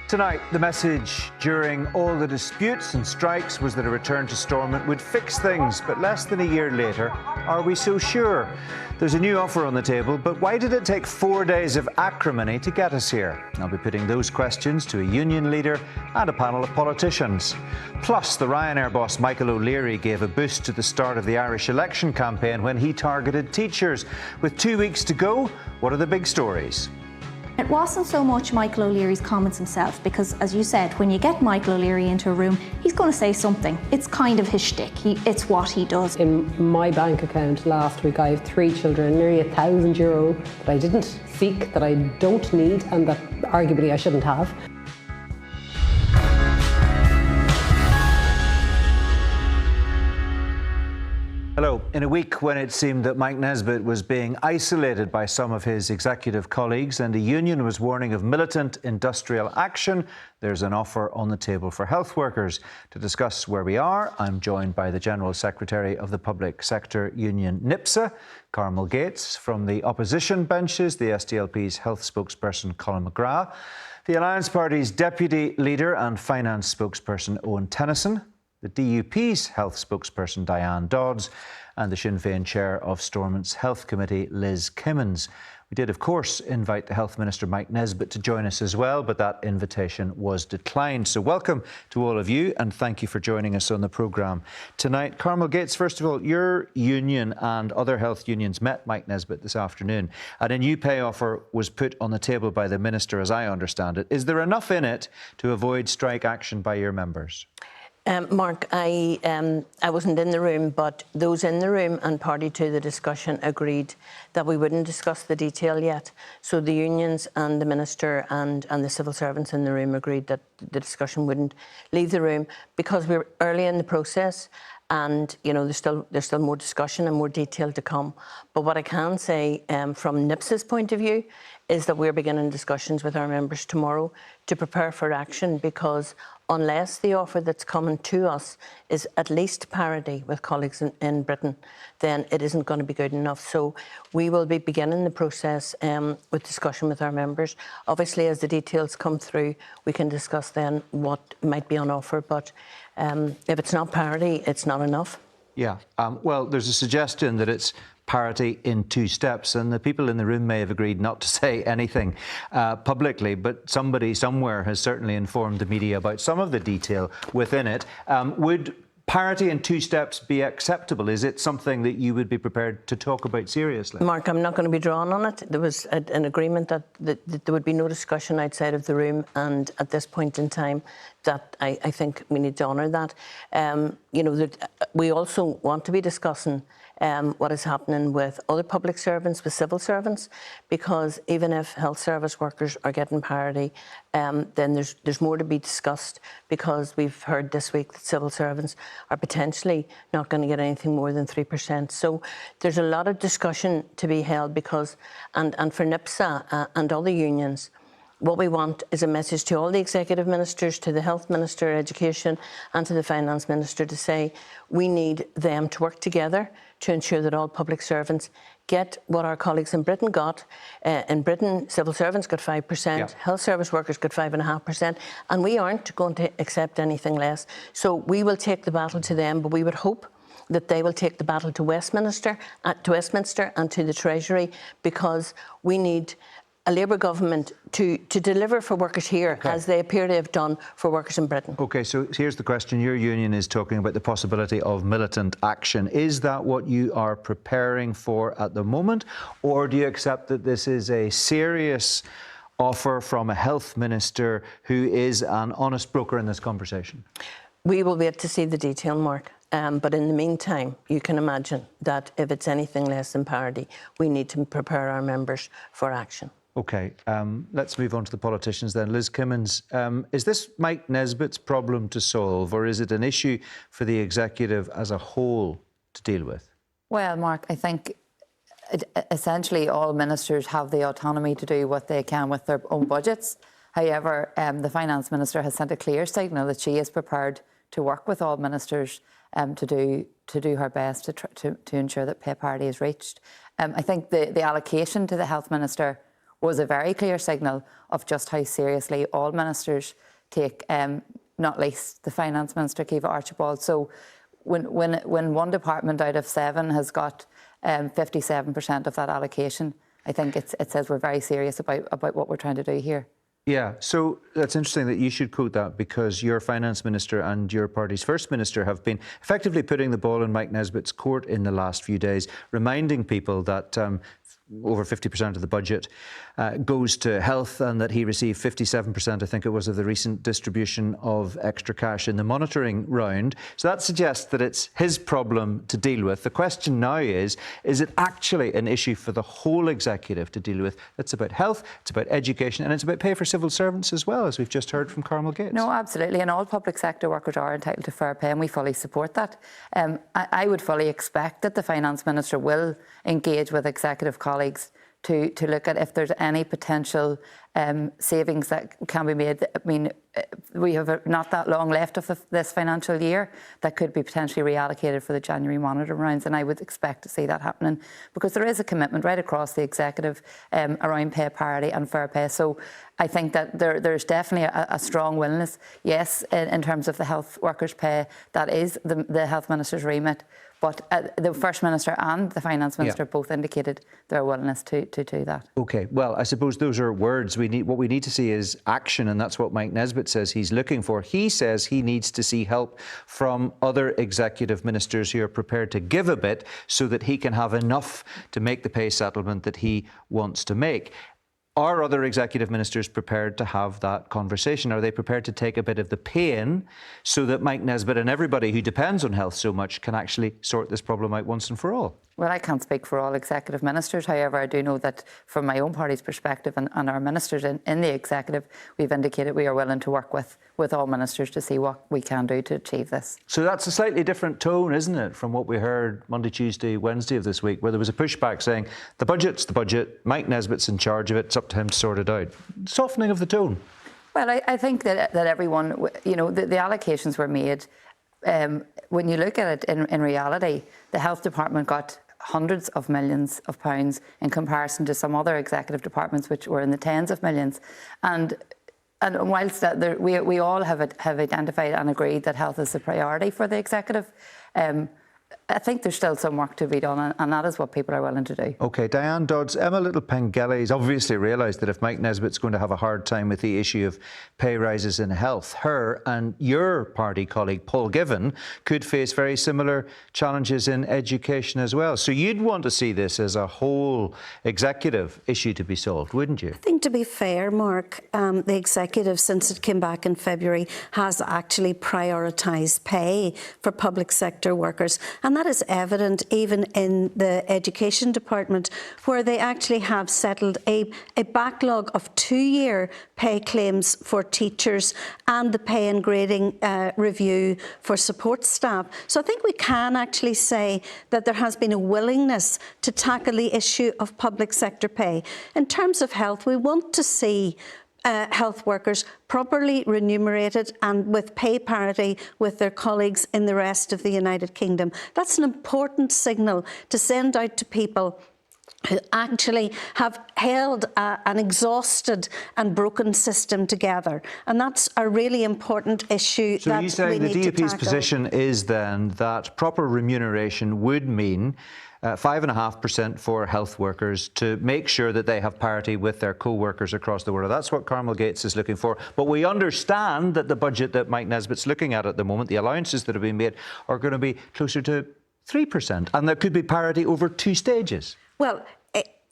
Tonight, the message during all the disputes and strikes was that a return to Stormont would fix things, but less than a year later, are we so sure? There's a new offer on the table, but why did it take 4 days of acrimony to get us here? I'll be putting those questions to a union leader and a panel of politicians. Plus, the Ryanair boss Michael O'Leary gave a boost to the start of the Irish election campaign when he targeted teachers. With 2 weeks to go, what are the big stories? It wasn't so much Michael O'Leary's comments himself, because as you said, when you get Michael O'Leary into a room, he's going to say something. It's kind of his shtick. It's what he does. In my bank account last week, I have 3 children, nearly €1,000 that I didn't seek, that I don't need, and that arguably I shouldn't have. Hello. In a week when it seemed that Mike Nesbitt was being isolated by some of his executive colleagues and the union was warning of militant industrial action, there's an offer on the table for health workers. To discuss where we are, I'm joined by the General Secretary of the Public Sector Union NIPSA, Carmel Gates, from the opposition benches, the SDLP's health spokesperson Colin McGrath, the Alliance Party's Deputy Leader and Finance spokesperson Owen Tennyson, the DUP's health spokesperson Diane Dodds, and the Sinn Féin chair of Stormont's Health Committee, Liz Kimmins. We did, of course, invite the Health Minister, Mike Nesbitt, to join us as well, but that invitation was declined. So welcome to all of you, and thank you for joining us on the programme tonight. Carmel Gates, first of all, your union and other health unions met Mike Nesbitt this afternoon, and a new pay offer was put on the table by the Minister, as I understand it. Is there enough in it to avoid strike action by your members? Mark, I wasn't in the room, but those in the room and party to the discussion agreed that we wouldn't discuss the detail yet. So the unions and the Minister and the civil servants in the room agreed that the discussion wouldn't leave the room because we're early in the process and, you know, there's still more discussion and more detail to come. But what I can say from NIPSA's point of view is that we're beginning discussions with our members tomorrow to prepare for action, because unless the offer that's coming to us is at least parity with colleagues in Britain, then it isn't going to be good enough. So we will be beginning the process with discussion with our members. Obviously, as the details come through, we can discuss then what might be on offer. But if it's not parity, it's not enough. Yeah. Well, there's a suggestion that it's parity in 2 steps, and the people in the room may have agreed not to say anything publicly, but somebody somewhere has certainly informed the media about some of the detail within it. Would parity in 2 steps be acceptable? Is it something that you would be prepared to talk about seriously? Mark, I'm not going to be drawn on it. There was an agreement that there would be no discussion outside of the room, and at this point in time, that I think we need to honour that. You know, we also want to be discussing what is happening with other public servants, with civil servants, because even if health service workers are getting parity, then there's more to be discussed, because we've heard this week that civil servants are potentially not going to get anything more than 3%. So there's a lot of discussion to be held, because, and for NIPSA and other unions, what we want is a message to all the executive ministers, to the health minister, education, and to the finance minister to say we need them to work together to ensure that all public servants get what our colleagues in Britain got. In Britain, civil servants got 5%, yeah. Health service workers got 5.5%, and we aren't going to accept anything less. So we will take the battle to them, but we would hope that they will take the battle to Westminster and to the Treasury, because we need a Labour government to deliver for workers here, okay, as they appear to have done for workers in Britain. OK, so here's the question. Your union is talking about the possibility of militant action. Is that what you are preparing for at the moment, or do you accept that this is a serious offer from a health minister who is an honest broker in this conversation? We will wait to see the detail, Mark. But in the meantime, you can imagine that if it's anything less than parity, we need to prepare our members for action. OK, let's move on to the politicians then. Liz Kimmins, is this Mike Nesbitt's problem to solve, or is it an issue for the executive as a whole to deal with? Well, Mark, I think essentially all ministers have the autonomy to do what they can with their own budgets. However, the Finance Minister has sent a clear signal that she is prepared to work with all ministers to do her best to ensure that pay parity is reached. I think the allocation to the Health Minister was a very clear signal of just how seriously all ministers take, not least the Finance Minister, Kiva Archibald. So when one department out of 7 has got 57% of that allocation, I think it says we're very serious about what we're trying to do here. Yeah, so that's interesting that you should quote that, because your finance minister and your party's first minister have been effectively putting the ball in Mike Nesbitt's court in the last few days, reminding people that over 50% of the budget goes to health, and that he received 57%, I think it was, of the recent distribution of extra cash in the monitoring round. So that suggests that it's his problem to deal with. The question now is it actually an issue for the whole executive to deal with? It's about health, it's about education, and it's about pay for civil servants as well, as we've just heard from Carmel Gates. No, absolutely, and all public sector workers are entitled to fair pay, and we fully support that. I would fully expect that the Finance Minister will engage with executive colleagues to look at if there's any potential savings that can be made. I mean, we have not that long left of this financial year that could be potentially reallocated for the January monitoring rounds, and I would expect to see that happening, because there is a commitment right across the executive around pay parity and fair pay. So I think that there's definitely a strong willingness, yes, in terms of the health workers' pay. That is the Health Minister's remit. But the First Minister and the Finance Minister both indicated their willingness to do that. OK, well, I suppose those are words. What we need to see is action, and that's what Mike Nesbitt says he's looking for. He says he needs to see help from other executive ministers who are prepared to give a bit so that he can have enough to make the pay settlement that he wants to make. Are other executive ministers prepared to have that conversation? Are they prepared to take a bit of the pain so that Mike Nesbitt and everybody who depends on health so much can actually sort this problem out once and for all? Well, I can't speak for all executive ministers. However, I do know that from my own party's perspective and our ministers in the executive, we've indicated we are willing to work with all ministers to see what we can do to achieve this. So that's a slightly different tone, isn't it, from what we heard Monday, Tuesday, Wednesday of this week, where there was a pushback saying the budget's the budget, Mike Nesbitt's in charge of it, it's up to him to sort it out. Softening of the tone. Well, I think that everyone, you know, the allocations were made. When you look at it in reality, the health department got hundreds of millions of pounds in comparison to some other executive departments which were in the tens of millions. And whilst that we all have identified and agreed that health is a priority for the executive, I think there's still some work to be done, and that is what people are willing to do. OK, Diane Dodds, Emma Little-Pengelly's obviously realised that if Mike Nesbitt's going to have a hard time with the issue of pay rises in health, her and your party colleague Paul Given could face very similar challenges in education as well. So you'd want to see this as a whole executive issue to be solved, wouldn't you? I think, to be fair, Mark, the executive, since it came back in February, has actually prioritised pay for public sector workers. And that is evident even in the Education Department, where they actually have settled a backlog of 2-year pay claims for teachers and the pay and grading review for support staff. So I think we can actually say that there has been a willingness to tackle the issue of public sector pay. In terms of health, we want to see health workers properly remunerated and with pay parity with their colleagues in the rest of the United Kingdom. That's an important signal to send out to people who actually have held an exhausted and broken system together. And that's a really important issue that we need to tackle. So you say the DUP's position is then that proper remuneration would mean 5.5% for health workers to make sure that they have parity with their co-workers across the world. That's what Carmel Gates is looking for. But we understand that the budget that Mike Nesbitt's looking at the moment, the allowances that have been made, are going to be closer to 3%. And there could be parity over 2 stages. Well,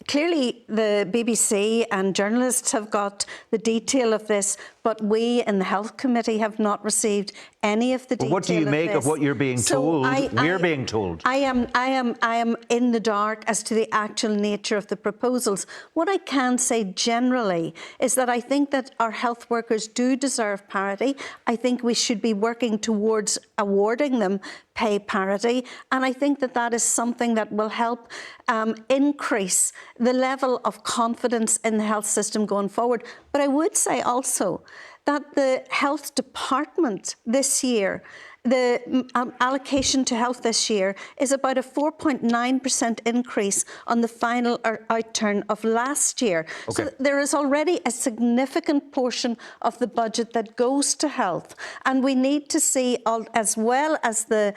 clearly the BBC and journalists have got the detail of this, but we in the Health Committee have not received any of the detail. What do you make of what you're being told? We're being told. I am in the dark as to the actual nature of the proposals. What I can say generally is that I think that our health workers do deserve parity. I think we should be working towards awarding them pay parity, and I think that that is something that will help increase the level of confidence in the health system going forward. But I would say also that the health department this year, allocation to health this year is about a 4.9% increase on the final outturn of last year. Okay. So there is already a significant portion of the budget that goes to health, and we need to see, as well as the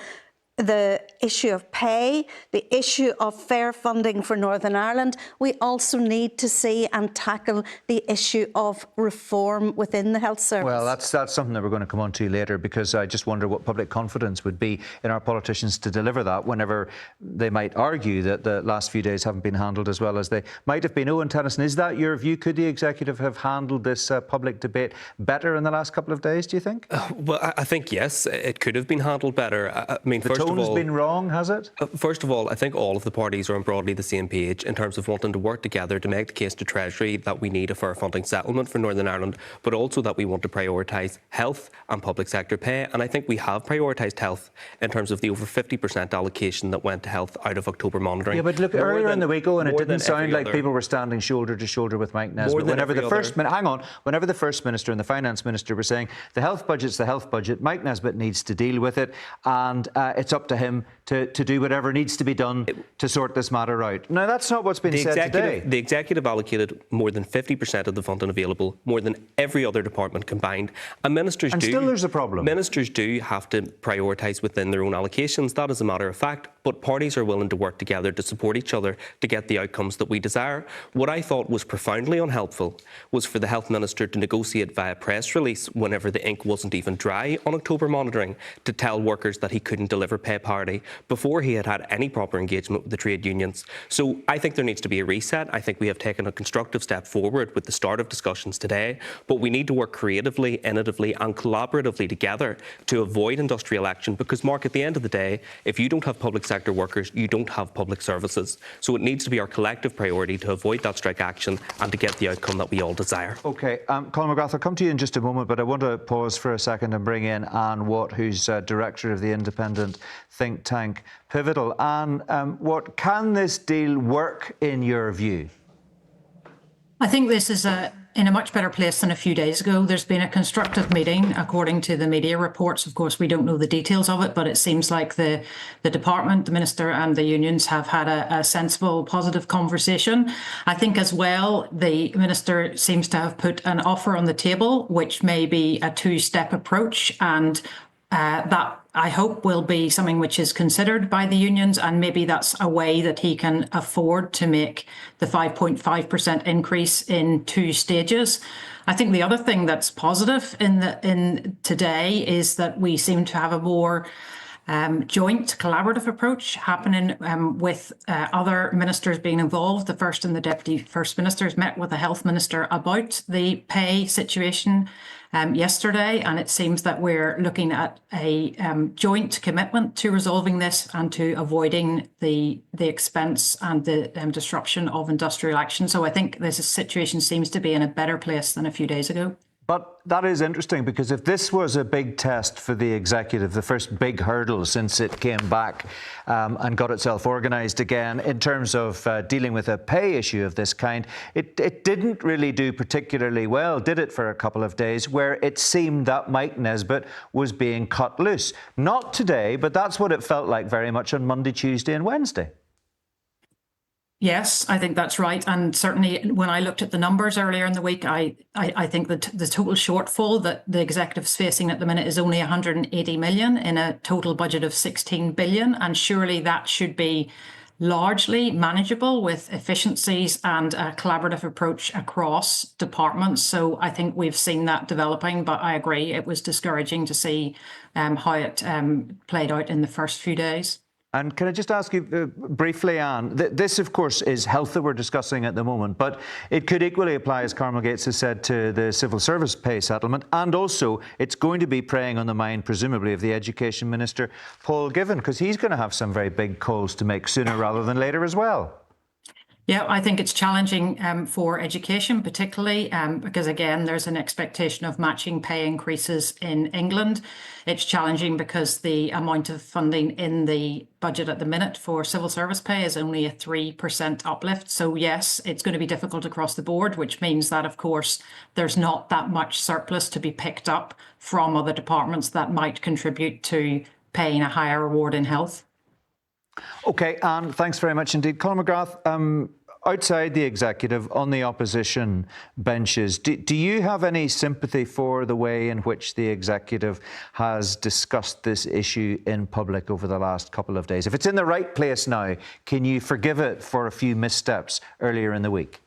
issue of pay, the issue of fair funding for Northern Ireland, we also need to see and tackle the issue of reform within the health service. Well, that's something that we're going to come on to later, because I just wonder what public confidence would be in our politicians to deliver that whenever they might argue that the last few days haven't been handled as well as they might have been. Owen Tennyson, is that your view? Could the executive have handled this public debate better in the last couple of days, do you think? Well, I think, yes, it could have been handled better. I mean, first of all, the tone's been wrong, has it? First of all, I think all of the parties are on broadly the same page in terms of wanting to work together to make the case to Treasury that we need a fair funding settlement for Northern Ireland, but also that we want to prioritise health and public sector pay. And I think we have prioritised health in terms of the over 50% allocation that went to health out of October monitoring. Yeah, but look, earlier in the week, Owen, it didn't sound like people were standing shoulder to shoulder with Mike Nesbitt. Whenever the First Minister and the Finance Minister were saying the health budget's the health budget, Mike Nesbitt needs to deal with it, and it's up to him to do whatever needs to be done to sort this matter out. Now, that's not what's been said today. The executive allocated more than 50% of the funding available, more than every other department combined. And ministers still there's a problem. Ministers do have to prioritise within their own allocations. That is a matter of fact. But parties are willing to work together to support each other to get the outcomes that we desire. What I thought was profoundly unhelpful was for the Health Minister to negotiate via press release whenever the ink wasn't even dry on October monitoring to tell workers that he couldn't deliver pay parity before he had had any proper engagement with the trade unions. So I think there needs to be a reset. I think we have taken a constructive step forward with the start of discussions today, but we need to work creatively, innovatively and collaboratively together to avoid industrial action, because, Mark, at the end of the day, if you don't have public sector workers, you don't have public services. So it needs to be our collective priority to avoid that strike action and to get the outcome that we all desire. OK, Colin McGrath, I'll come to you in just a moment, but I want to pause for a second and bring in Anne Watt, who's director of the independent think tank Pivotal. Anne, what can this deal work in your view? I think this is in a much better place than a few days ago. There's been a constructive meeting, according to the media reports. Of course, we don't know the details of it, but it seems like the department, the minister and the unions have had a sensible, positive conversation. I think as well, the minister seems to have put an offer on the table, which may be a two-step approach, and that I hope will be something which is considered by the unions, and maybe that's a way that he can afford to make the 5.5% increase in two stages. I think the other thing that's positive in today is that we seem to have a more joint collaborative approach happening with other ministers being involved. The First and the Deputy First Ministers met with the Health Minister about the pay situation yesterday, and it seems that we're looking at a joint commitment to resolving this and to avoiding the expense and the disruption of industrial action. So I think this situation seems to be in a better place than a few days ago. But that is interesting, because if this was a big test for the executive, the first big hurdle since it came back and got itself organised again in terms of dealing with a pay issue of this kind, it didn't really do particularly well, did it, for a couple of days, where it seemed that Mike Nesbitt was being cut loose. Not today, but that's what it felt like very much on Monday, Tuesday and Wednesday. Yes, I think that's right. And certainly when I looked at the numbers earlier in the week, I think that the total shortfall that the executive's facing at the minute is only 180 million in a total budget of 16 billion. And surely that should be largely manageable with efficiencies and a collaborative approach across departments. So I think we've seen that developing, but I agree it was discouraging to see how it played out in the first few days. And can I just ask you briefly, Anne, this, of course, is health that we're discussing at the moment, but it could equally apply, as Carmel Gates has said, to the civil service pay settlement, and also it's going to be preying on the mind, presumably, of the Education Minister, Paul Givan, because he's going to have some very big calls to make sooner rather than later as well. Yeah, I think it's challenging for education, particularly because, again, there's an expectation of matching pay increases in England. It's challenging because the amount of funding in the budget at the minute for civil service pay is only a 3% uplift. So, yes, it's going to be difficult across the board, which means that, of course, there's not that much surplus to be picked up from other departments that might contribute to paying a higher reward in health. OK, Anne, thanks very much indeed. Colin McGrath, outside the executive, on the opposition benches, do you have any sympathy for the way in which the executive has discussed this issue in public over the last couple of days? If it's in the right place now, can you forgive it for a few missteps earlier in the week?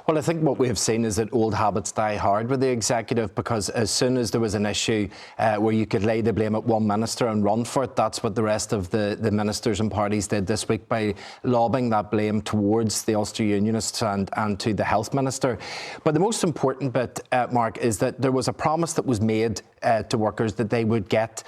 Well, I think what we have seen is that old habits die hard with the executive, because as soon as there was an issue where you could lay the blame at one minister and run for it, that's what the rest of the ministers and parties did this week by lobbing that blame towards the Ulster Unionists and to the health minister. But the most important bit, Mark, is that there was a promise that was made to workers that they would get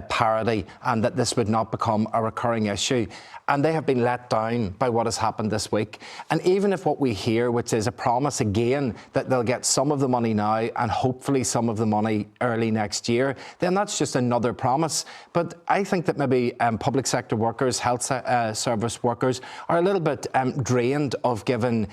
parity and that this would not become a recurring issue. And they have been let down by what has happened this week. And even if what we hear, which is a promise again that they'll get some of the money now and hopefully some of the money early next year, then that's just another promise. But I think that maybe public sector workers, health service workers are a little bit drained of giving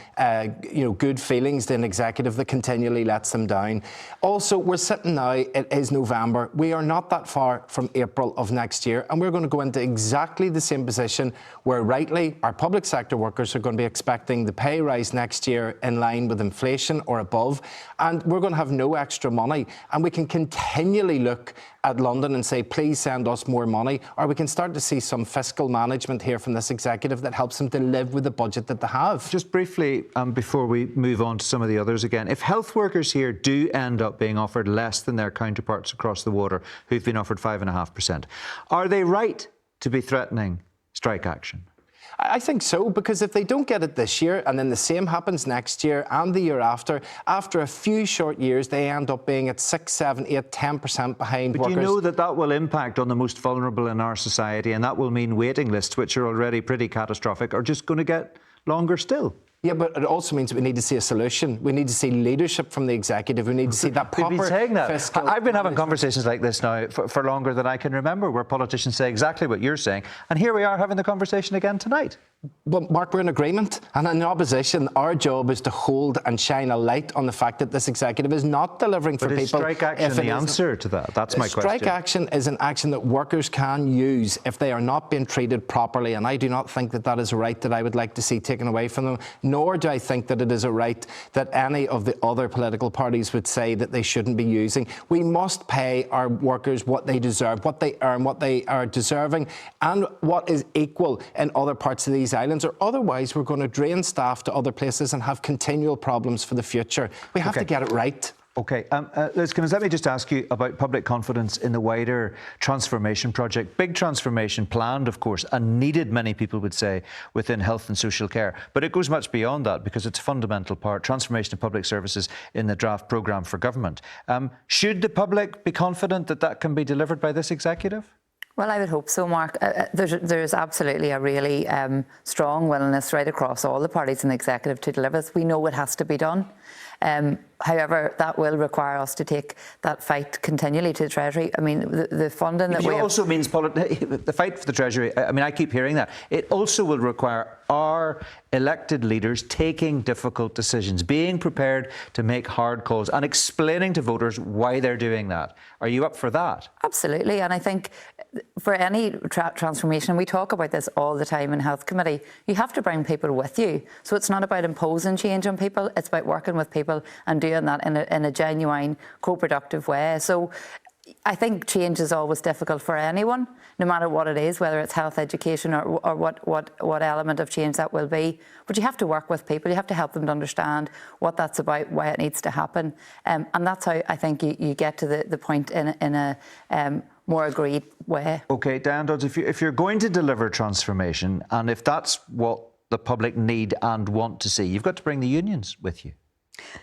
good feelings to an executive that continually lets them down. Also, we're sitting now, it is November. We are not that far from April of next year, and we're going to go into exactly the same position where rightly our public sector workers are going to be expecting the pay rise next year in line with inflation or above, and we're going to have no extra money, and we can continually look at London and say, please send us more money, or we can start to see some fiscal management here from this executive that helps them to live with the budget that they have. Just briefly, before we move on to some of the others again, if health workers here do end up being offered less than their counterparts across the water who've been offered 5.5%, are they right to be threatening strike action? I think so, because if they don't get it this year and then the same happens next year and the year after a few short years, they end up being at 6, 7, 8, 10% behind workers. But you know that will impact on the most vulnerable in our society, and that will mean waiting lists, which are already pretty catastrophic, are just going to get longer still. Yeah, but it also means that we need to see a solution. We need to see leadership from the executive. We need to see that proper We've been saying that. Fiscal I've been having conversations like this now for longer than I can remember, where politicians say exactly what you're saying. And here we are having the conversation again tonight. But Mark, we're in agreement, and in opposition, our job is to hold and shine a light on the fact that this executive is not delivering for people. But is strike action the answer to that? That's my question. Strike action is an action that workers can use if they are not being treated properly, and I do not think that that is a right that I would like to see taken away from them, nor do I think that it is a right that any of the other political parties would say that they shouldn't be using. We must pay our workers what they deserve, what they earn, what they are deserving, and what is equal in other parts of these islands, or otherwise we're going to drain staff to other places and have continual problems for the future. We have to get it right. OK. Liz Kimmins, let me just ask you about public confidence in the wider transformation project. Big transformation planned, of course, and needed, many people would say, within health and social care. But it goes much beyond that, because it's a fundamental part, transformation of public services in the draft programme for government. Should the public be confident that that can be delivered by this executive? Well, I would hope so, Mark. There's absolutely a really strong willingness right across all the parties in the executive to deliver this. We know it has to be done. However, that will require us to take that fight continually to the Treasury. I mean, the funding that we also means the fight for the Treasury. I mean, I keep hearing that. It also will require our elected leaders taking difficult decisions, being prepared to make hard calls and explaining to voters why they're doing that. Are you up for that? Absolutely. And I think for any transformation, we talk about this all the time in Health Committee, you have to bring people with you. So it's not about imposing change on people, it's about working with people and doing that in a genuine, co-productive way. So I think change is always difficult for anyone, no matter what it is, whether it's health, education, or what element of change that will be. But you have to work with people. You have to help them to understand what that's about, why it needs to happen. And that's how I think you get to the point in a more agreed way. OK, Diane Dodds, if you're going to deliver transformation, and if that's what the public need and want to see, you've got to bring the unions with you.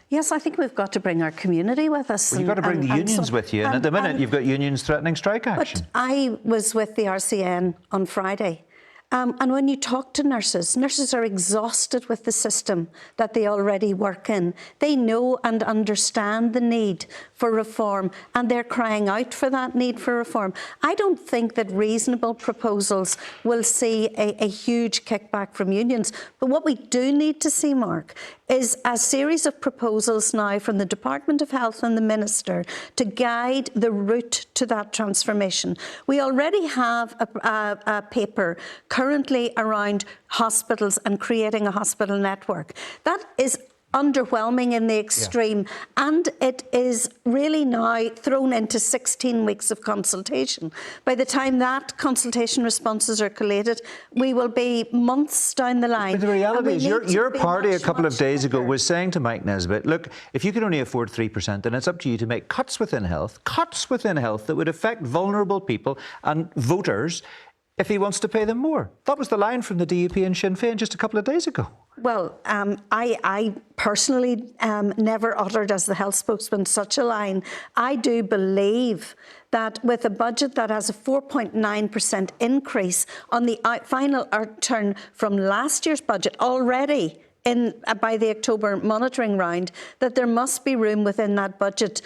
Yes, I think we've got to bring our community with us. Well, you've got to bring the unions with you. And at the minute, you've got unions threatening strike action. But I was with the RCN on Friday, And when you talk to nurses, nurses are exhausted with the system that they already work in. They know and understand the need for reform, and they're crying out for that need for reform. I don't think that reasonable proposals will see a huge kickback from unions. But what we do need to see, Mark, is a series of proposals now from the Department of Health and the Minister to guide the route to that transformation. We already have a paper currently around hospitals and creating a hospital network. That is underwhelming in the extreme, and it is really now thrown into 16 weeks of consultation. By the time that consultation responses are collated, we will be months down the line. But the reality is your party a couple of days ago was saying to Mike Nesbitt, look, if you can only afford 3%, then it's up to you to make cuts within health that would affect vulnerable people and voters if he wants to pay them more. That was the line from the DUP and Sinn Féin just a couple of days ago. Well, I personally never uttered as the health spokesman such a line. I do believe that with a budget that has a 4.9% increase on the final outturn from last year's budget already by the October monitoring round, that there must be room within that budget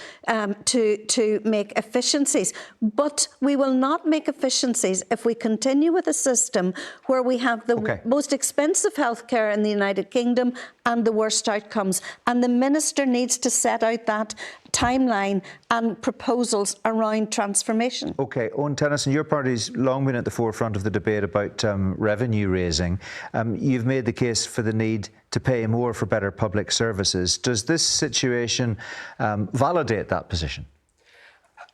to make efficiencies. But we will not make efficiencies if we continue with a system where we have the most expensive healthcare in the United Kingdom and the worst outcomes. And the Minister needs to set out that timeline and proposals around transformation. OK, Owen Tennyson, your party's long been at the forefront of the debate about revenue raising. You've made the case for the need to pay more for better public services. Does this situation validate that position?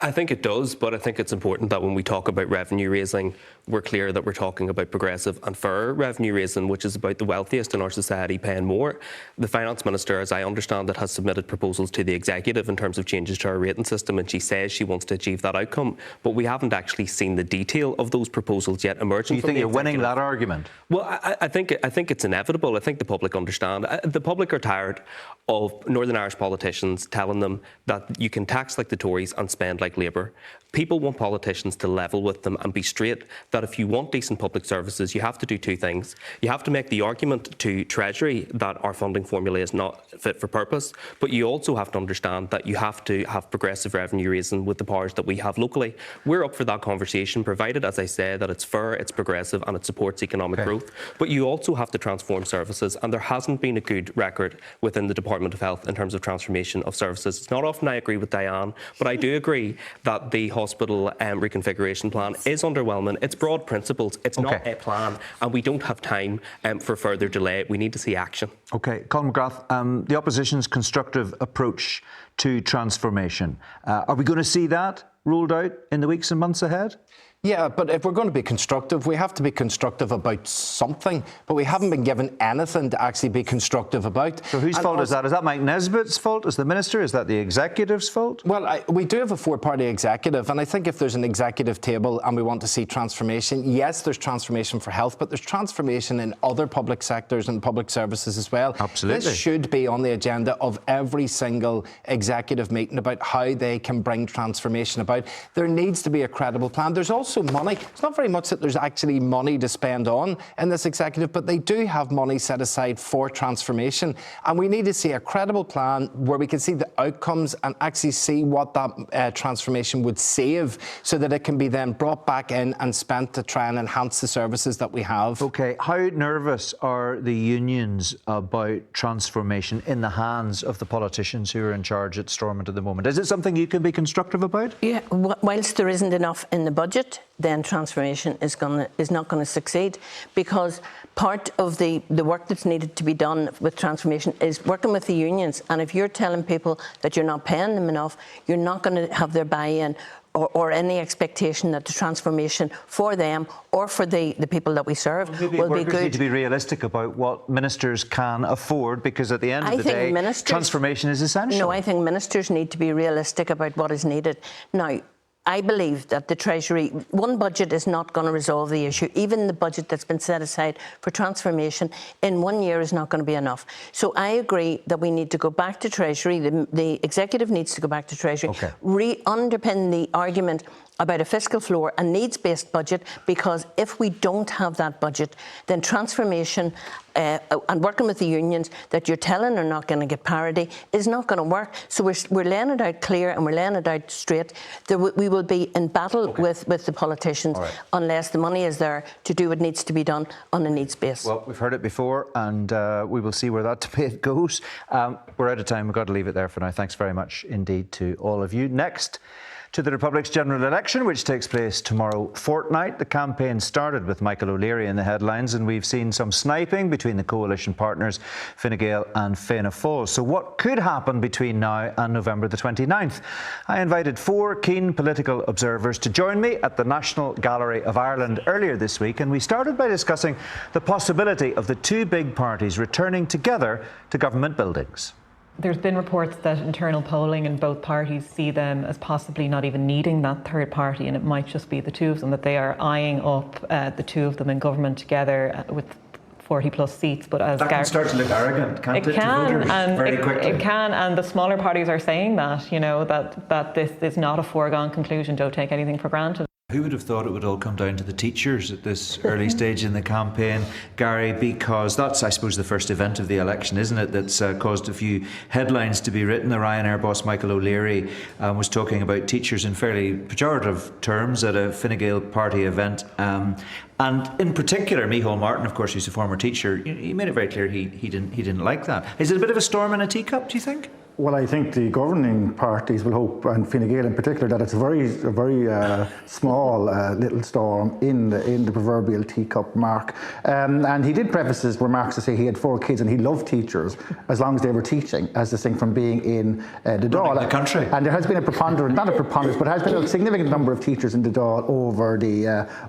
I think it does, but I think it's important that when we talk about revenue raising, we're clear that we're talking about progressive and fair revenue raising, which is about the wealthiest in our society paying more. The Finance Minister, as I understand it, has submitted proposals to the Executive in terms of changes to our rating system, and she says she wants to achieve that outcome. But we haven't actually seen the detail of those proposals yet emerging. Do you think you're winning that argument? Well, I think it's inevitable. I think the public understand. The public are tired of Northern Irish politicians telling them that you can tax like the Tories and spend like Labour. People want politicians to level with them and be straight, that if you want decent public services, you have to do two things. You have to make the argument to Treasury that our funding formula is not fit for purpose, but you also have to understand that you have to have progressive revenue raising with the powers that we have locally. We're up for that conversation, provided, as I say, that it's fair, it's progressive and it supports economic growth. But you also have to transform services, and there hasn't been a good record within the Department of Health in terms of transformation of services. It's not often I agree with Diane, but I do agree that the hospital reconfiguration plan is underwhelming. It's broad principles. It's not a plan, and we don't have time for further delay. We need to see action. OK, Colin McGrath, the opposition's constructive approach to transformation. Are we going to see that rolled out in the weeks and months ahead? Yeah, but if we're going to be constructive, we have to be constructive about something. But we haven't been given anything to actually be constructive about. So whose fault is that? Is that Mike Nesbitt's fault as the Minister? Is that the Executive's fault? Well, we do have a four-party executive, and I think if there's an executive table and we want to see transformation, yes, there's transformation for health, but there's transformation in other public sectors and public services as well. Absolutely. This should be on the agenda of every single executive meeting about how they can bring transformation about. There needs to be a credible plan. There's also money. It's not very much that there's actually money to spend on in this executive, but they do have money set aside for transformation. And we need to see a credible plan where we can see the outcomes and actually see what that transformation would save, so that it can be then brought back in and spent to try and enhance the services that we have. OK, how nervous are the unions about transformation in the hands of the politicians who are in charge at Stormont at the moment? Is it something you can be constructive about? Yeah, whilst there isn't enough in the budget, then transformation is not going to succeed, because part of the work that's needed to be done with transformation is working with the unions. And if you're telling people that you're not paying them enough, you're not going to have their buy-in or any expectation that the transformation for them or for the people that we serve will be good. Need to be realistic about what ministers can afford, because at the end of the day, transformation is essential. No, I think ministers need to be realistic about what is needed. Now, I believe that the Treasury, one budget is not going to resolve the issue. Even the budget that's been set aside for transformation in 1 year is not going to be enough. So I agree that we need to go back to Treasury. The executive needs to go back to Treasury, underpin the argument about a fiscal floor, a needs-based budget, because if we don't have that budget, then transformation and working with the unions that you're telling are not going to get parity is not going to work. So we're laying it out clear and we're laying it out straight. We will be in battle with the politicians unless the money is there to do what needs to be done on a needs base. Well, we've heard it before and we will see where that debate goes. We're out of time. We've got to leave it there for now. Thanks very much indeed to all of you. Next, to the Republic's general election, which takes place tomorrow fortnight. The campaign started with Michael O'Leary in the headlines, and we've seen some sniping between the coalition partners, Fine Gael and Fianna Fáil. So what could happen between now and November the 29th? I invited 4 keen political observers to join me at the National Gallery of Ireland earlier this week, and we started by discussing the possibility of the 2 big parties returning together to government buildings. There's been reports that internal polling in both parties see them as possibly not even needing that third party, and it might just be the 2 of them, that they are eyeing up the 2 of them in government together with 40 plus seats. But as that can start to look arrogant, can't it? It can, and very quickly. It can, and the smaller parties are saying that, you know, that this is not a foregone conclusion. Don't take anything for granted. Who would have thought it would all come down to the teachers at this early stage in the campaign, Gary, because that's, I suppose, the first event of the election, isn't it, that's caused a few headlines to be written. The Ryanair boss, Michael O'Leary, was talking about teachers in fairly pejorative terms at a Fine Gael party event. And in particular, Micheál Martin, of course, who's a former teacher, he made it very clear he didn't like that. Is it a bit of a storm in a teacup, do you think? Well, I think the governing parties will hope, and Fine Gael in particular, that it's a very small little storm in the proverbial teacup, Mark. And he did preface his remarks to say he had 4 kids and he loved teachers as long as they were teaching, as distinct from being in the Dáil. The country. And there has been a preponderance, not a preponderance, but has been a significant number of teachers in the Dáil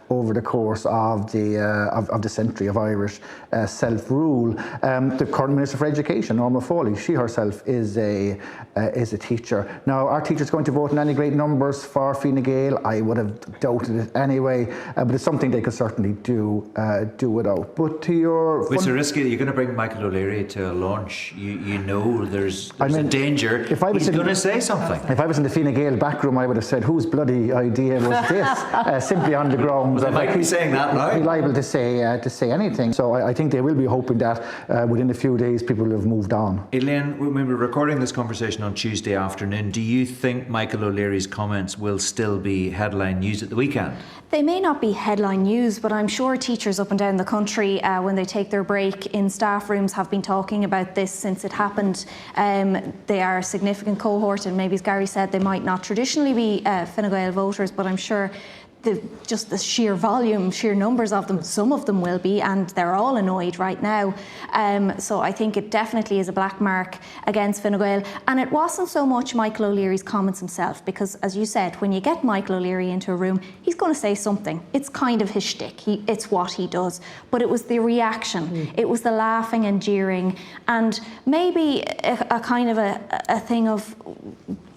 over the course of the century of Irish self-rule. The current Minister for Education, Norma Foley, she herself is a teacher. Now, are teachers going to vote in any great numbers for Fine Gael? I would have doubted it anyway, but it's something they could certainly do without. But to your... It's a risky, you're going to bring Michael O'Leary to a launch. You know there's a danger. If I was he's going to say something. If I was in the Fine Gael backroom, I would have said, whose bloody idea was this? Simply on the grounds. Well, they might be saying that now. Be liable to say anything. So I think they will be hoping that within a few days people will have moved on. Elaine, when we were recording this conversation on Tuesday afternoon, do you think Michael O'Leary's comments will still be headline news at the weekend? They may not be headline news, but I'm sure teachers up and down the country, when they take their break in staff rooms, have been talking about this since it happened. They are a significant cohort, and maybe, as Gary said, they might not traditionally be Fine Gael voters, but I'm sure just the sheer volume, sheer numbers of them, some of them will be, and they're all annoyed right now. So I think it definitely is a black mark against Fine Gael. And it wasn't so much Michael O'Leary's comments himself, because, as you said, when you get Michael O'Leary into a room, he's going to say something. It's kind of his shtick. It's what he does. But it was the reaction. It was the laughing and jeering, and maybe a kind of a thing of,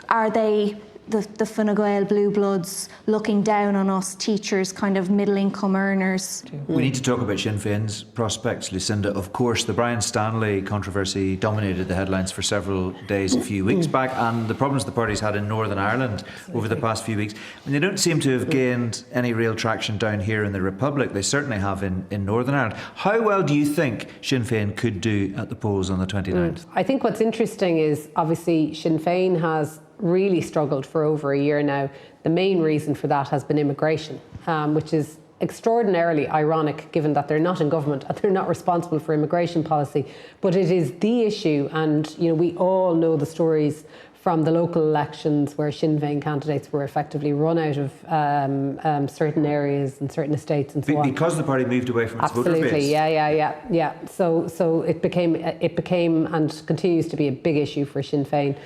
are they... The Fine Gael blue bloods looking down on us teachers, kind of middle income earners. We need to talk about Sinn Féin's prospects, Lucinda. Of course, the Brian Stanley controversy dominated the headlines for several days a few weeks back, and the problems the party's had in Northern Ireland over the past few weeks. And they don't seem to have gained any real traction down here in the Republic. They certainly have in Northern Ireland. How well do you think Sinn Féin could do at the polls on the 29th? I think what's interesting is, obviously, Sinn Féin has really struggled for over a year now. The main reason for that has been immigration, which is extraordinarily ironic given that they're not in government and they're not responsible for immigration policy. But it is the issue, and we all know the stories from the local elections where Sinn Féin candidates were effectively run out of certain areas and certain estates and so on. Because the party moved away from its voter base. Absolutely, yeah. So it became and continues to be a big issue for Sinn Féin.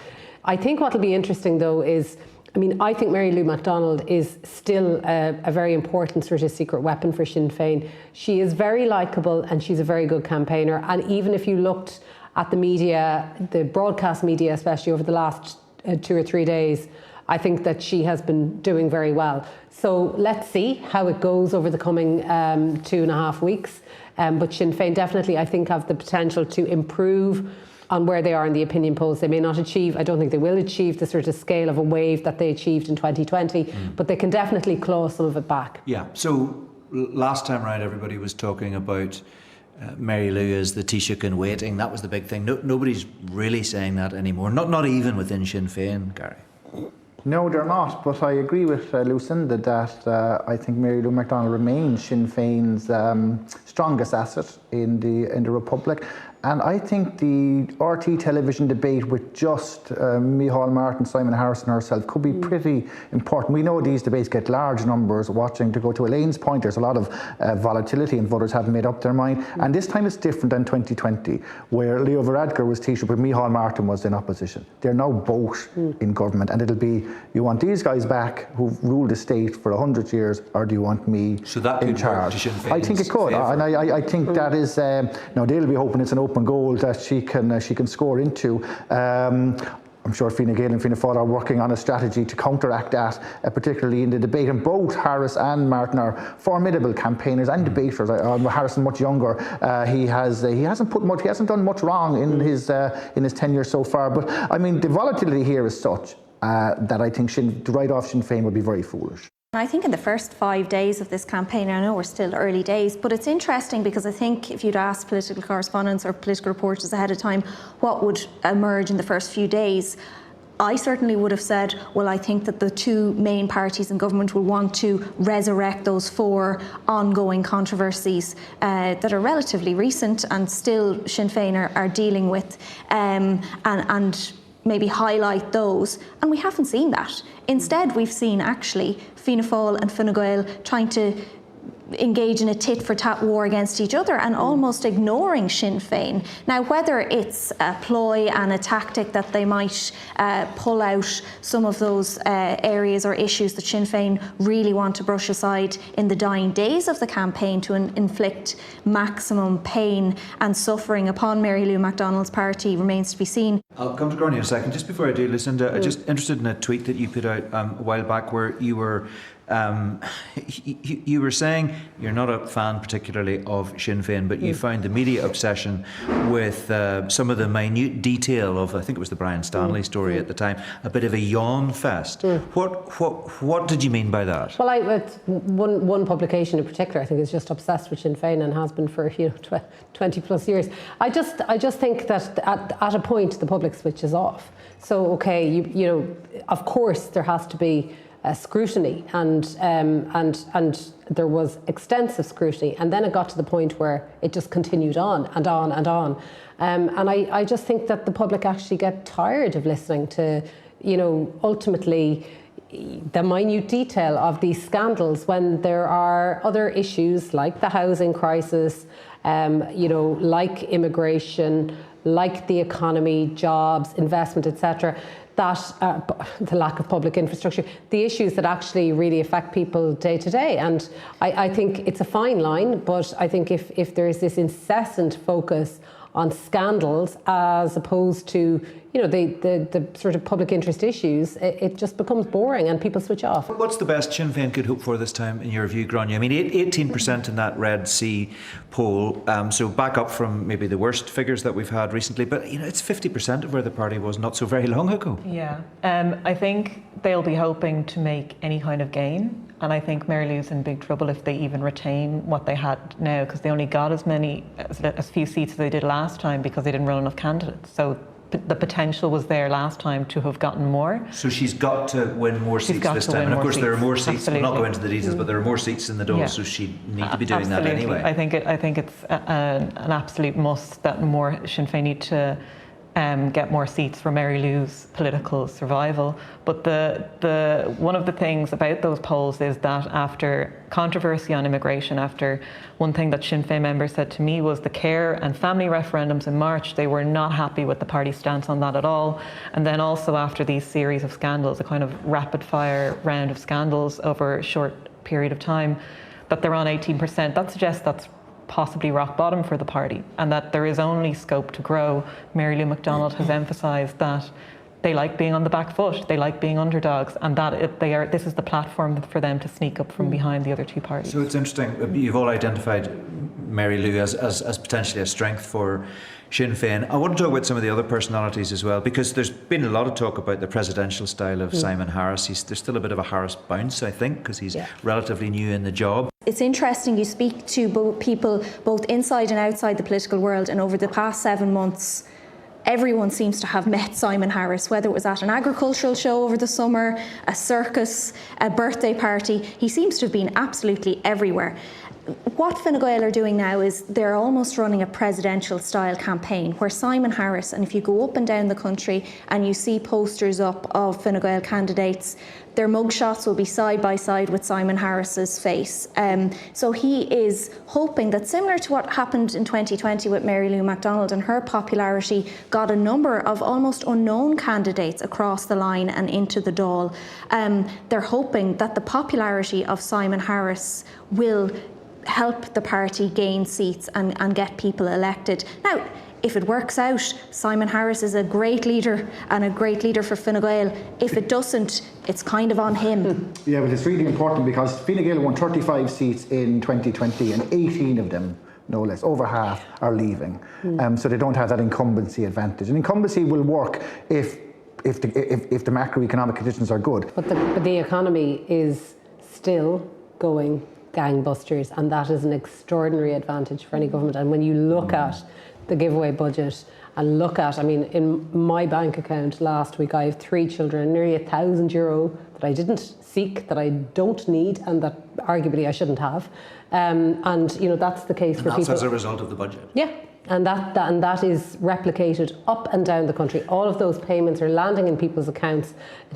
I think what will be interesting, though, is, I think Mary Lou McDonald is still a very important sort of secret weapon for Sinn Féin. She is very likeable and she's a very good campaigner. And even if you looked at the media, the broadcast media, especially over the last 2 or 3 days, I think that she has been doing very well. So let's see how it goes over the coming 2.5 weeks. But Sinn Féin definitely, I think, have the potential to improve on where they are in the opinion polls. They may not achieve, I don't think they will achieve the sort of scale of a wave that they achieved in 2020, but they can definitely claw some of it back. Yeah, so last time round everybody was talking about Mary Lou as the Taoiseach in waiting. That was the big thing. Nobody's really saying that anymore, not even within Sinn Féin, Gary. No, they're not, but I agree with Lucinda that I think Mary Lou McDonald remains Sinn Féin's strongest asset in the Republic. And I think the RT television debate with just Micheál Martin, Simon Harrison herself could be pretty important. We know these debates get large numbers watching. To go to Elaine's point, there's a lot of volatility and voters haven't made up their mind. And this time it's different than 2020, where Leo Varadkar was Taoiseach, but Micheál Martin was in opposition. They're now both in government, and it'll be, you want these guys back who've ruled the state for 100 years, or do you want me so that in could charge? Work to Sinn Féin's I think it could, favour. and I think that is, now they'll be hoping it's an open goal that she can score into. I'm sure Fine Gael and Fianna Fáil are working on a strategy to counteract that, particularly in the debate. And both Harris and Martin are formidable campaigners and debaters. Harrison much younger. He hasn't done much wrong in his tenure so far. But I mean, the volatility here is such that I think to write off Sinn Féin would be very foolish. I think in the first 5 days of this campaign, I know we're still early days, but it's interesting because I think if you'd asked political correspondents or political reporters ahead of time what would emerge in the first few days, I certainly would have said, well, I think that the two main parties in government will want to resurrect those 4 ongoing controversies that are relatively recent and still Sinn Féin are dealing with, and maybe highlight those, and we haven't seen that. Instead, we've seen actually Fianna Fáil and Fine Gael trying to engage in a tit-for-tat war against each other and almost ignoring Sinn Féin. Now, whether it's a ploy and a tactic that they might pull out some of those areas or issues that Sinn Féin really want to brush aside in the dying days of the campaign to inflict maximum pain and suffering upon Mary Lou McDonald's party remains to be seen. I'll come to Gráinne in a second. Just before I do, Lucinda, I'm just interested in a tweet that you put out a while back where you were you were saying you're not a fan particularly of Sinn Féin, but you found the media obsession with some of the minute detail of, I think it was the Brian Stanley story at the time, a bit of a yawn fest. What did you mean by that? Well, one publication in particular, I think, is just obsessed with Sinn Féin and has been for 20 plus years. I just think that at a point the public switches off. So okay, you know, of course there has to be scrutiny, and there was extensive scrutiny, and then it got to the point where it just continued on and on and on, and I just think that the public actually get tired of listening to, you know, ultimately the minute detail of these scandals when there are other issues like the housing crisis, you know, like immigration, like the economy, jobs, investment, etc. That the lack of public infrastructure, the issues that actually really affect people day to day. And I think it's a fine line, but I think if there is this incessant focus on scandals as opposed to, you know, the sort of public interest issues, it just becomes boring and people switch off. What's the best Sinn Féin could hope for this time, in your view, Gráinne? I mean, 18% in that Red C poll, so back up from maybe the worst figures that we've had recently, but, you know, it's 50% of where the party was not so very long ago. Yeah, I think they'll be hoping to make any kind of gain. And I think Mary Lou's in big trouble if they even retain what they had now, because they only got as few seats as they did last time because they didn't run enough candidates. So the potential was there last time to have gotten more. So she's got to win more seats this time. And of course there are more seats. We'll not go into the details, but there are more seats in the Dáil, so she'd need to be doing that anyway. I think it's an absolute must that more Sinn Féin need to get more seats for Mary Lou's political survival. But the one of the things about those polls is that after controversy on immigration, after one thing that Sinn Féin members said to me was the care and family referendums in March, they were not happy with the party's stance on that at all. And then also after these series of scandals, a kind of rapid fire round of scandals over a short period of time, that they're on 18%. That suggests that's possibly rock bottom for the party and that there is only scope to grow. Mary Lou McDonald has emphasised that they like being on the back foot, they like being underdogs, and this is the platform for them to sneak up from behind the other two parties. So it's interesting, you've all identified Mary Lou as potentially a strength for Sinn Féin. I want to talk about some of the other personalities as well, because there's been a lot of talk about the presidential style of Simon Harris. There's still a bit of a Harris bounce, I think, because he's relatively new in the job. It's interesting, you speak to people both inside and outside the political world, and over the past 7 months, everyone seems to have met Simon Harris, whether it was at an agricultural show over the summer, a circus, a birthday party. He seems to have been absolutely everywhere. What Fine Gael are doing now is they're almost running a presidential style campaign where Simon Harris, and if you go up and down the country and you see posters up of Fine Gael candidates, their mugshots will be side by side with Simon Harris's face. So he is hoping that, similar to what happened in 2020 with Mary Lou McDonald and her popularity got a number of almost unknown candidates across the line and into the Dáil, they're hoping that the popularity of Simon Harris will help the party gain seats and get people elected. Now, if it works out, Simon Harris is a great leader and a great leader for Fine Gael. If it doesn't, it's kind of on him. Yeah, but it's really important because Fine Gael won 35 seats in 2020 and 18 of them, no less, over half, are leaving. So they don't have that incumbency advantage. And incumbency will work if the macroeconomic conditions are good. But the economy is still going gangbusters, and that is an extraordinary advantage for any government. And when you look at the giveaway budget and look at, I mean, in my bank account last week I have 3 children, nearly €1,000 that I didn't seek, that I don't need, and that arguably I shouldn't have. And you know, that's the case for people. That's as a result of the budget. Yeah. And that is replicated up and down the country. All of those payments are landing in people's accounts,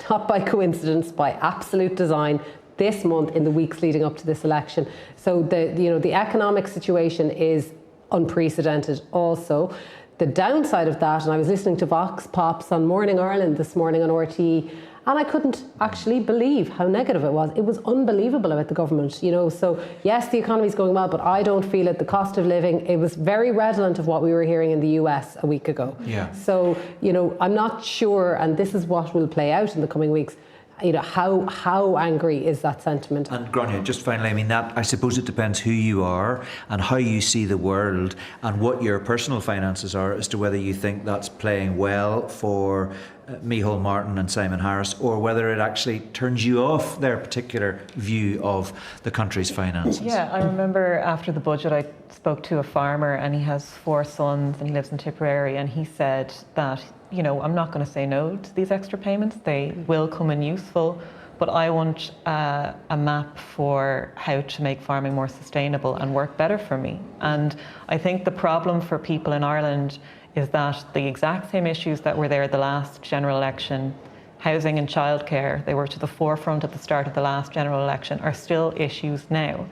not by coincidence, by absolute design, this month in the weeks leading up to this election. So the economic situation is unprecedented also. The downside of that, and I was listening to Vox Pops on Morning Ireland this morning on RTE, and I couldn't actually believe how negative it was. It was unbelievable about the government, you know. So yes, the economy's going well, but I don't feel it. The cost of living, it was very redolent of what we were hearing in the US a week ago. Yeah. So, you know, I'm not sure, and this is what will play out in the coming weeks, you know, how angry is that sentiment? And Grania, just finally, I mean, that I suppose it depends who you are and how you see the world and what your personal finances are as to whether you think that's playing well for Micheál Martin and Simon Harris, or whether it actually turns you off their particular view of the country's finances. Yeah, I remember after the budget I spoke to a farmer, and he has 4 sons and he lives in Tipperary, and he said that, you know, I'm not going to say no to these extra payments. They will come in useful, but I want a map for how to make farming more sustainable and work better for me. And I think the problem for people in Ireland is that the exact same issues that were there at the last general election, housing and childcare, they were to the forefront at the start of the last general election, are still issues now,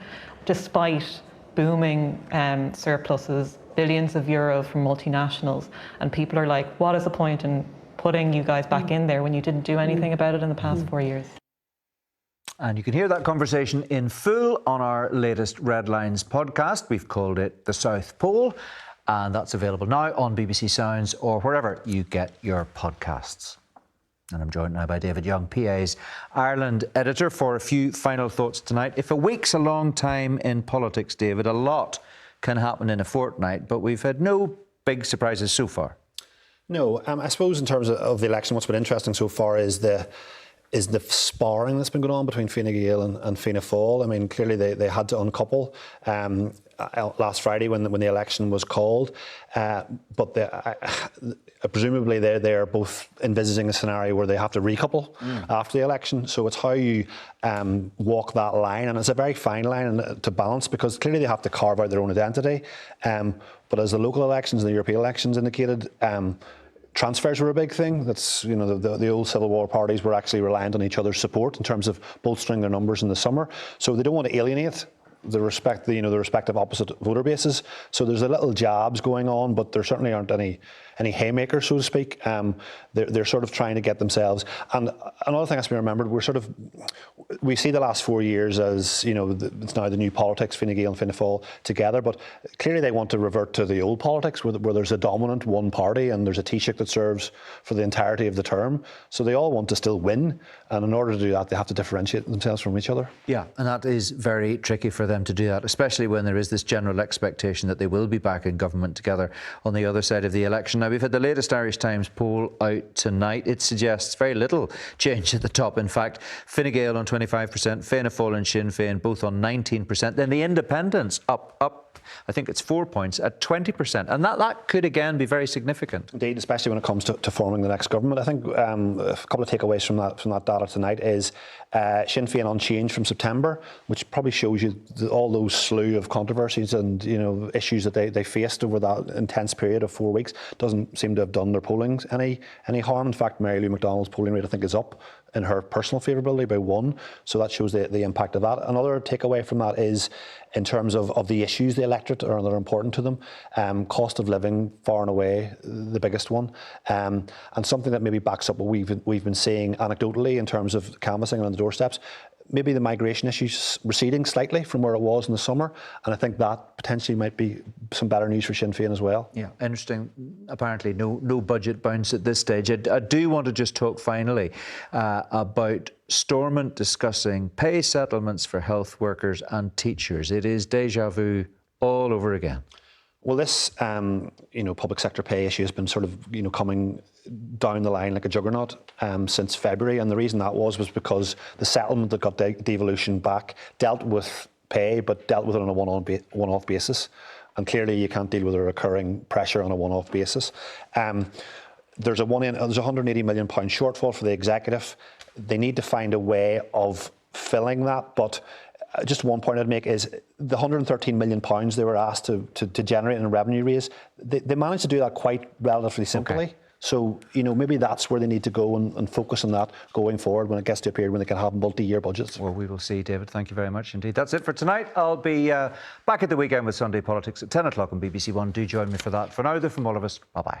despite booming surpluses, billions of euros from multinationals. And people are like, what is the point in putting you guys back in there when you didn't do anything about it in the past 4 years? And you can hear that conversation in full on our latest Red Lines podcast. We've called it The South Pole, and that's available now on BBC Sounds or wherever you get your podcasts. And I'm joined now by David Young, PA's Ireland editor, for a few final thoughts tonight. If a week's a long time in politics, David, a lot can happen in a fortnight, but we've had no big surprises so far. No, I suppose in terms of the election, what's been interesting so far is the sparring that's been going on between Fine Gael and Fianna Fáil. I mean, clearly they had to uncouple last Friday when the election was called, but presumably they're both envisaging a scenario where they have to recouple after the election. So it's how you walk that line, and it's a very fine line to balance, because clearly they have to carve out their own identity. But as the local elections and the European elections indicated, transfers were a big thing. That's, you know, the old Civil War parties were actually reliant on each other's support in terms of bolstering their numbers in the summer. So they don't want to alienate the respective opposite voter bases. So there's a little jabs going on, but there certainly aren't any haymakers, so to speak. They're sort of trying to get themselves. And another thing has to be remembered: we see the last 4 years as, you know, it's now the new politics, Fine Gael and Fianna Fáil together. But clearly they want to revert to the old politics, where there's a dominant one party and there's a Taoiseach that serves for the entirety of the term. So they all want to still win, and in order to do that, they have to differentiate themselves from each other. Yeah, and that is very tricky for them to do that, especially when there is this general expectation that they will be back in government together on the other side of the election. Now, we've had the latest Irish Times poll out tonight. It suggests very little change at the top. In fact, Fine Gael on 25%, Fianna Fáil and Sinn Féin both on 19%. Then the Independents up, I think it's 4 points at 20%. And that could again be very significant. Indeed, especially when it comes to forming the next government. I think a couple of takeaways from that data tonight is Sinn Féin unchanged from September, which probably shows you all those slew of controversies and, you know, issues that they faced over that intense period of 4 weeks. Doesn't seem to have done their polling any harm. In fact, Mary Lou McDonald's polling rate, I think, is up in her personal favourability by 1. So that shows the impact of that. Another takeaway from that is in terms of the issues the electorate are that are important to them. Cost of living, far and away the biggest one. And something that maybe backs up what we've been seeing anecdotally in terms of canvassing on the doorsteps. Maybe the migration issues receding slightly from where it was in the summer, and I think that potentially might be some better news for Sinn Féin as well. Yeah, interesting. Apparently no budget bounce at this stage. I do want to just talk finally about Stormont discussing pay settlements for health workers and teachers. It is déjà vu all over again. Well, this public sector pay issue has been sort of coming down the line like a juggernaut since February, and the reason that was because the settlement that got devolution back dealt with pay, but dealt with it on a one-off basis, and clearly you can't deal with a recurring pressure on a one-off basis. There's a £180 million shortfall for the executive. They need to find a way of filling that, but just one point I'd make is the £113 million they were asked to generate in a revenue raise, they managed to do that quite relatively simply. Okay. So, maybe that's where they need to go and focus on that going forward when it gets to a period when they can have multi-year budgets. Well, we will see, David. Thank you very much indeed. That's it for tonight. I'll be back at the weekend with Sunday Politics at 10 o'clock on BBC One. Do join me for that. For now, though, from all of us, bye-bye.